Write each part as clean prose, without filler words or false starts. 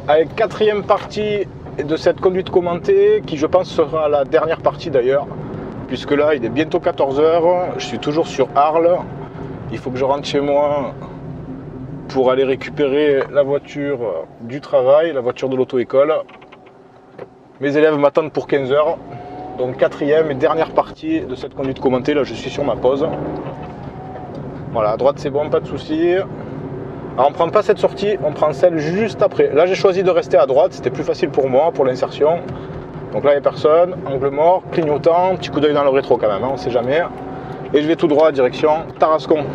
Allez, quatrième partie de cette conduite commentée, qui je pense sera la dernière partie d'ailleurs, puisque là il est bientôt 14 h, je suis toujours sur Arles, il faut que je rentre chez moi pour aller récupérer la voiture du travail, la voiture de l'auto-école. Mes élèves m'attendent pour 15 h, donc quatrième et dernière partie de cette conduite commentée, là je suis sur ma pause. Voilà, à droite c'est bon, pas de soucis. Alors on ne prend pas cette sortie, on prend celle juste après. Là j'ai choisi de rester à droite, c'était plus facile pour moi, pour l'insertion. Donc là il n'y a personne, angle mort, clignotant, petit coup d'œil dans le rétro quand même, hein, on ne sait jamais. Et je vais tout droit, direction Tarascon.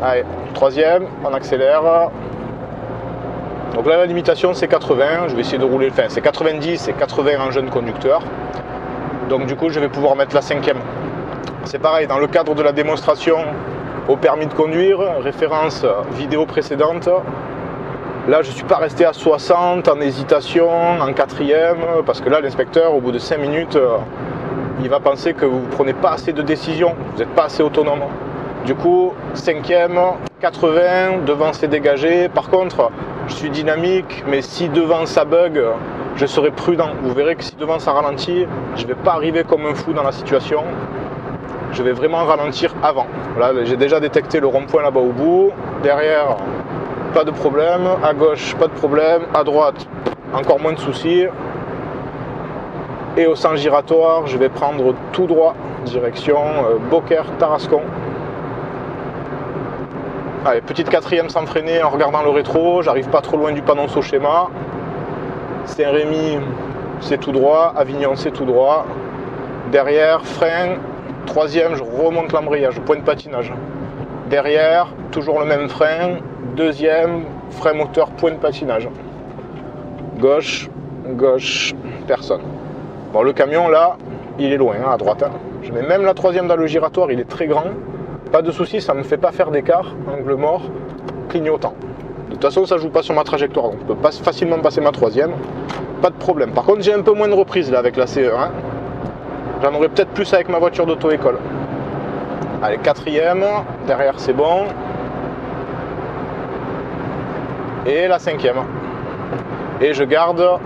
Allez, troisième, on accélère. Donc là la limitation c'est 80, je vais essayer de rouler, enfin c'est 90 et 80 en jeune conducteur. Donc du coup je vais pouvoir mettre la cinquième. C'est pareil, dans le cadre de la démonstration au permis de conduire, référence vidéo précédente. Là, je ne suis pas resté à 60 en hésitation, en quatrième, parce que là, l'inspecteur, au bout de 5 minutes, il va penser que vous ne prenez pas assez de décisions, vous n'êtes pas assez autonome. Du coup, cinquième, 80, devant c'est dégagé. Par contre, je suis dynamique, mais si devant ça bug, je serai prudent. Vous verrez que si devant ça ralentit, je ne vais pas arriver comme un fou dans la situation. Je vais vraiment ralentir avant. Là, j'ai déjà détecté le rond-point là-bas au bout. Derrière, pas de problème. À gauche, pas de problème. À droite, encore moins de soucis. Et au sens giratoire, je vais prendre tout droit, direction Beaucaire, Tarascon. Allez, petite quatrième sans freiner en regardant le rétro. J'arrive pas trop loin du panneau au schéma. Saint-Rémy, c'est tout droit. Avignon, c'est tout droit. Derrière, frein. Troisième, je remonte l'embrayage, point de patinage. Derrière, toujours le même frein. Deuxième, frein moteur, point de patinage. Gauche, gauche, personne. Bon, le camion là, il est loin, hein, à droite. Hein. Je mets même la troisième dans le giratoire, il est très grand. Pas de souci, ça ne me fait pas faire d'écart. Angle mort, clignotant. De toute façon, ça ne joue pas sur ma trajectoire, donc je peux pas facilement passer ma troisième. Pas de problème. Par contre, j'ai un peu moins de reprise là avec la CE1. Hein. J'en aurais peut-être plus avec ma voiture d'auto-école. Allez, quatrième, derrière c'est bon. Et la cinquième. Et je garde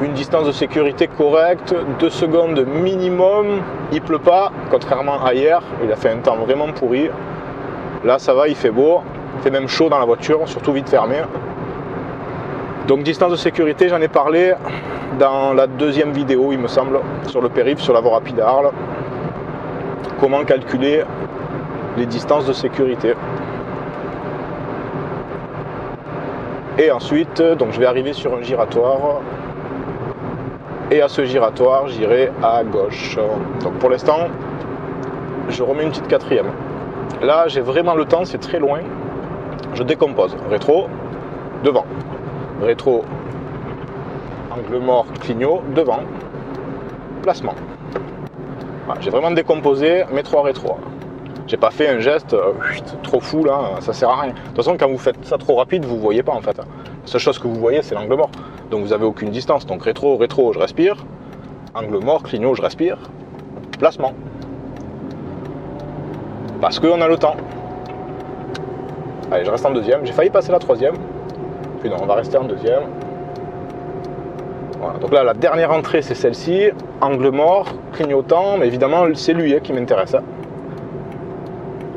une distance de sécurité correcte, 2 secondes minimum. Il pleut pas, contrairement à hier, il a fait un temps vraiment pourri. Là ça va, il fait beau, il fait même chaud dans la voiture, surtout vite fermé. Donc distance de sécurité, j'en ai parlé dans la deuxième vidéo, il me semble, sur le périph', sur la voie rapide à Arles. Comment calculer les distances de sécurité. Et ensuite, donc je vais arriver sur un giratoire. Et à ce giratoire, j'irai à gauche. Donc pour l'instant, je remets une petite quatrième. Là, j'ai vraiment le temps, c'est très loin. Je décompose. Rétro, devant. Rétro, angle mort, clignot, devant, placement. Voilà, j'ai vraiment décomposé mes 3 rétros. J'ai pas fait un geste trop fou là, ça sert à rien. De toute façon, quand vous faites ça trop rapide, vous voyez pas en fait. La seule chose que vous voyez, c'est l'angle mort. Donc vous avez aucune distance. Donc rétro, rétro, je respire. Angle mort, clignot, je respire. Placement. Parce qu'on a le temps. Allez, je reste en deuxième. J'ai failli passer la troisième. Puis non, on va rester en deuxième. Voilà, donc là, la dernière entrée, c'est celle-ci. Angle mort, clignotant, mais évidemment, c'est lui qui m'intéresse.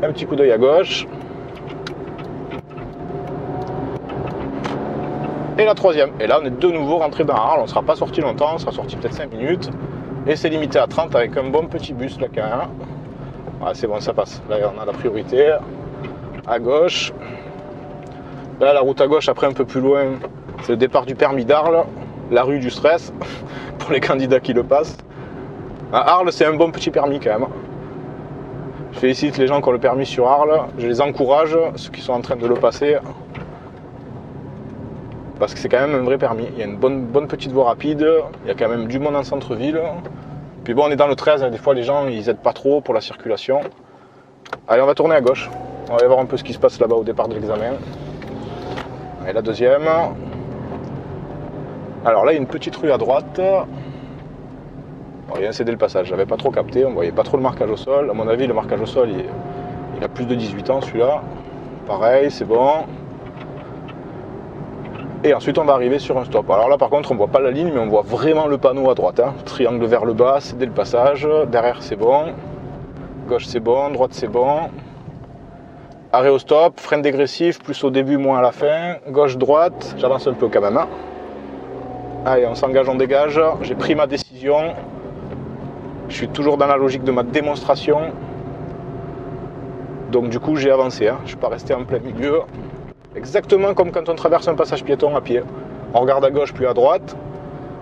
Un petit coup d'œil à gauche. Et la troisième. Et là, on est de nouveau rentré dans Arles. On ne sera pas sorti longtemps, on sera sorti peut-être 5 minutes. Et c'est limité à 30 avec un bon petit bus là quand même. Voilà, c'est bon, ça passe. Là, on a la priorité. À gauche. Là, la route à gauche, après un peu plus loin, c'est le départ du permis d'Arles, la rue du stress, pour les candidats qui le passent. À Arles, c'est un bon petit permis quand même. Je félicite les gens qui ont le permis sur Arles, je les encourage, ceux qui sont en train de le passer, parce que c'est quand même un vrai permis. Il y a une bonne petite voie rapide, il y a quand même du monde en centre-ville. Puis bon, on est dans le 13, des fois les gens, ils aident pas trop pour la circulation. Allez, on va tourner à gauche, on va aller voir un peu ce qui se passe là-bas au départ de l'examen. Et la deuxième. Alors là, il y a une petite rue à droite. Bon, il vient céder le passage, j'avais pas trop capté, on voyait pas trop le marquage au sol. À mon avis, le marquage au sol, il a plus de 18 ans celui-là. Pareil, c'est bon. Et ensuite on va arriver sur un stop. Alors là par contre on voit pas la ligne, mais on voit vraiment le panneau à droite, hein. Triangle vers le bas, c'est dès le passage. Derrière c'est bon. Gauche c'est bon, droite c'est bon. Arrêt au stop, frein dégressif, plus au début, moins à la fin. Gauche, droite, j'avance un peu quand même, hein. Allez, on s'engage, on dégage. J'ai pris ma décision. Je suis toujours dans la logique de ma démonstration. Donc du coup j'ai avancé, hein. Je ne suis pas resté en plein milieu. Exactement comme quand on traverse un passage piéton à pied. On regarde à gauche puis à droite.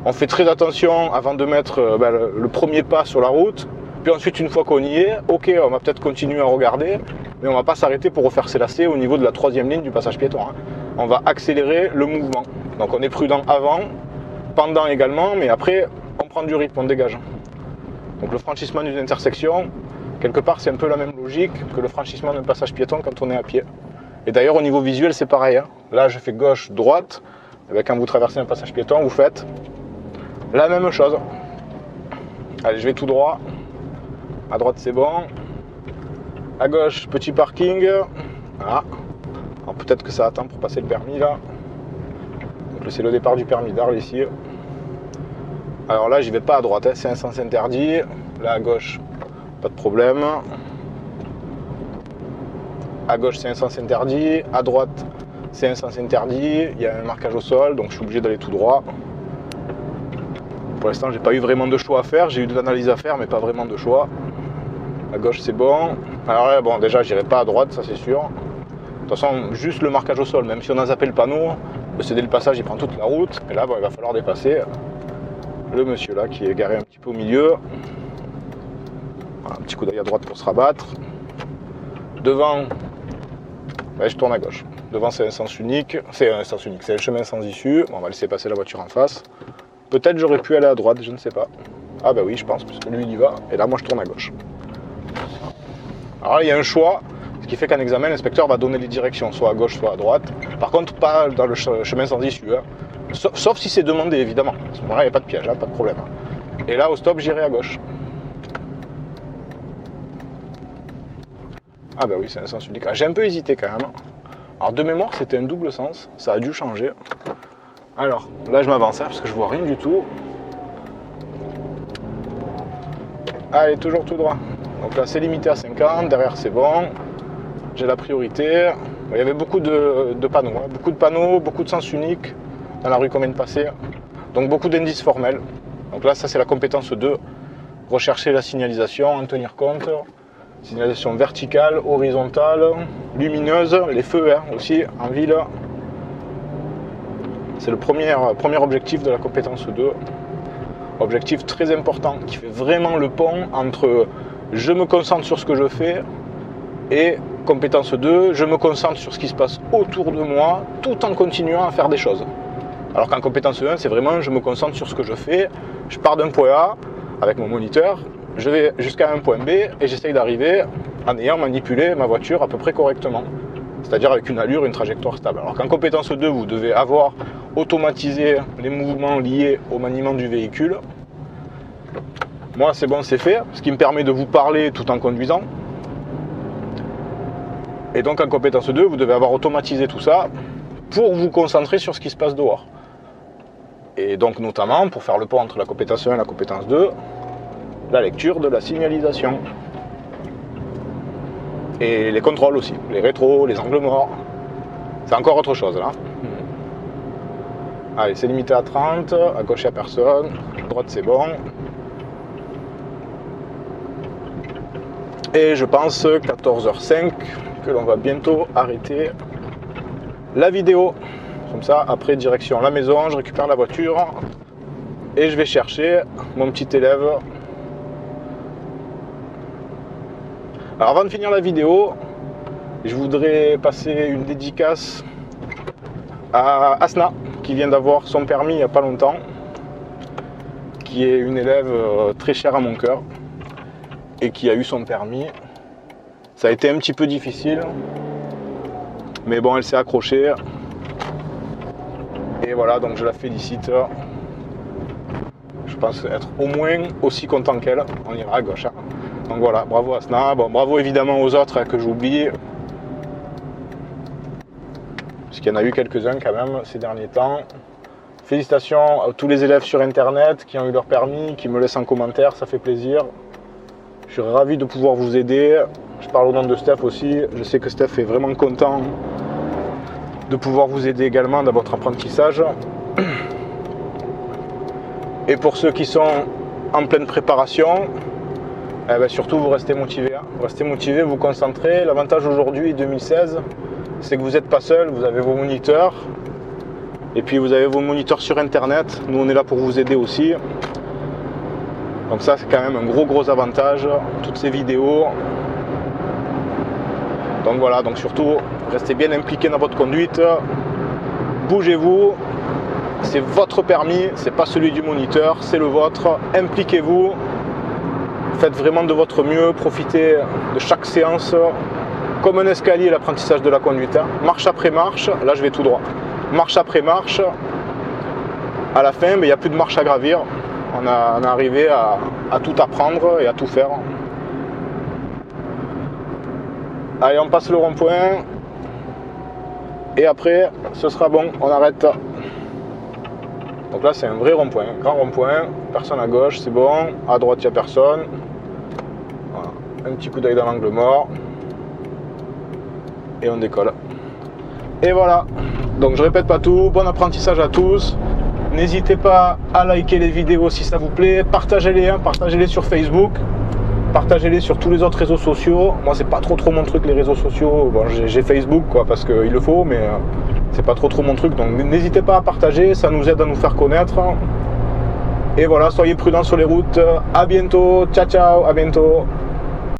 On fait très attention avant de mettre le premier pas sur la route. Puis ensuite, une fois qu'on y est, ok, on va peut-être continuer à regarder, mais on ne va pas s'arrêter pour refaire ses lacets au niveau de la 3e ligne du passage piéton, hein. On va accélérer le mouvement. Donc on est prudent avant, pendant également, mais après, on prend du rythme, on dégage. Donc le franchissement d'une intersection, quelque part, c'est un peu la même logique que le franchissement d'un passage piéton quand on est à pied. Et d'ailleurs, au niveau visuel, c'est pareil, hein. Là, je fais gauche, droite. Et bien, quand vous traversez un passage piéton, vous faites la même chose. Allez, je vais tout droit. À droite c'est bon. À gauche, petit parking. Voilà. Alors peut-être que ça attend pour passer le permis là. Donc c'est le départ du permis d'Arles ici. Alors là j'y vais pas à droite, hein. C'est un sens interdit. Là à gauche, pas de problème. À gauche c'est un sens interdit. À droite c'est un sens interdit. Il y a un marquage au sol, donc je suis obligé d'aller tout droit. Pour l'instant j'ai pas eu vraiment de choix à faire. J'ai eu de l'analyse à faire mais pas vraiment de choix. À gauche c'est bon. Alors là, bon, déjà j'irai pas à droite, ça c'est sûr. De toute façon, juste le marquage au sol, même si on a zappé le panneau, c'est dès le passage, il prend toute la route. Et là, bon, il va falloir dépasser le monsieur là qui est garé un petit peu au milieu. Voilà, un petit coup d'œil à droite pour se rabattre. Devant, je tourne à gauche. Devant c'est un sens unique. C'est un sens unique, c'est un chemin sans issue. Bon, on va laisser passer la voiture en face. Peut-être j'aurais pu aller à droite, je ne sais pas. Ah bah oui, je pense, parce que lui il y va. Et là, moi je tourne à gauche. Alors là, il y a un choix, ce qui fait qu'en examen, l'inspecteur va donner les directions, soit à gauche, soit à droite. Par contre, pas dans le chemin sans issue, hein. Sauf si c'est demandé, évidemment. À ce moment-là, il n'y a pas de piège, hein, pas de problème. Et là, au stop, j'irai à gauche. Ah bah oui, c'est un sens unique. Ah, j'ai un peu hésité quand même. Alors de mémoire, c'était un double sens, ça a dû changer. Alors, là, je m'avance, hein, parce que je vois rien du tout. Allez, toujours tout droit. Donc là c'est limité à 50, derrière c'est bon, j'ai la priorité. Il y avait beaucoup de panneaux, hein. Beaucoup de panneaux, beaucoup de sens uniques dans la rue qu'on vient de passer. Donc beaucoup d'indices formels. Donc là ça c'est la compétence 2, rechercher la signalisation, en tenir compte. Signalisation verticale, horizontale, lumineuse, les feux, hein, aussi en ville. C'est le premier objectif de la compétence 2. Objectif très important qui fait vraiment le pont entre je me concentre sur ce que je fais et compétence 2, je me concentre sur ce qui se passe autour de moi tout en continuant à faire des choses. Alors qu'en compétence 1, c'est vraiment je me concentre sur ce que je fais, je pars d'un point A avec mon moniteur, je vais jusqu'à un point B et j'essaye d'arriver en ayant manipulé ma voiture à peu près correctement. C'est-à-dire avec une allure, une trajectoire stable. Alors qu'en compétence 2, vous devez avoir automatisé les mouvements liés au maniement du véhicule. Moi, c'est bon, c'est fait, ce qui me permet de vous parler tout en conduisant. Et donc en compétence 2, vous devez avoir automatisé tout ça pour vous concentrer sur ce qui se passe dehors. Et donc notamment, pour faire le pont entre la compétence 1 et la compétence 2, la lecture de la signalisation. Et les contrôles aussi, les rétros, les angles morts. C'est encore autre chose là. Allez, c'est limité à 30, à gauche il n'y a personne, à droite c'est bon. Et je pense 14h05 que l'on va bientôt arrêter la vidéo. Comme ça, après direction la maison, je récupère la voiture et je vais chercher mon petit élève. Alors avant de finir la vidéo, je voudrais passer une dédicace à Asna, qui vient d'avoir son permis il n'y a pas longtemps, qui est une élève très chère à mon cœur et qui a eu son permis. Ça a été un petit peu difficile, mais bon, elle s'est accrochée. Et voilà, donc je la félicite. Je pense être au moins aussi content qu'elle. On ira à gauche, hein. Donc voilà, bravo Asna. Bon, bravo évidemment aux autres, hein, que j'oublie. Parce qu'il y en a eu quelques-uns quand même ces derniers temps. Félicitations à tous les élèves sur internet qui ont eu leur permis, qui me laissent en commentaire, ça fait plaisir. Je suis ravi de pouvoir vous aider. Je parle au nom de Steph aussi. Je sais que Steph est vraiment content de pouvoir vous aider également dans votre apprentissage. Et pour ceux qui sont en pleine préparation, eh bien surtout vous restez motivés. Vous restez motivés, vous concentrez. L'avantage aujourd'hui 2016, c'est que vous n'êtes pas seul, vous avez vos moniteurs. Et puis vous avez vos moniteurs sur internet. Nous on est là pour vous aider aussi. Donc ça c'est quand même un gros avantage. Toutes ces vidéos. Donc voilà, donc surtout restez bien impliqués dans votre conduite. Bougez-vous. C'est votre permis, c'est pas celui du moniteur, c'est le vôtre. Impliquez-vous. Faites vraiment de votre mieux. Profitez de chaque séance comme un escalier, l'apprentissage de la conduite. Marche après marche, là je vais tout droit. Marche après marche, à la fin, il n'y a plus de marche à gravir. On est arrivé à tout apprendre et à tout faire. Allez, on passe le rond-point. Et après, ce sera bon, on arrête. Donc là, c'est un vrai rond-point, grand rond-point. Personne à gauche, c'est bon. À droite, il n'y a personne. Voilà. Un petit coup d'œil dans l'angle mort. Et on décolle. Et voilà. Donc je répète pas tout, bon apprentissage à tous. N'hésitez pas à liker les vidéos si ça vous plaît. Partagez-les sur Facebook. Partagez-les sur tous les autres réseaux sociaux. Moi c'est pas trop mon truc les réseaux sociaux. Bon, j'ai Facebook quoi parce qu'il le faut, mais c'est pas trop mon truc. Donc n'hésitez pas à partager, ça nous aide à nous faire connaître. Et voilà, soyez prudents sur les routes. À bientôt, ciao, à bientôt.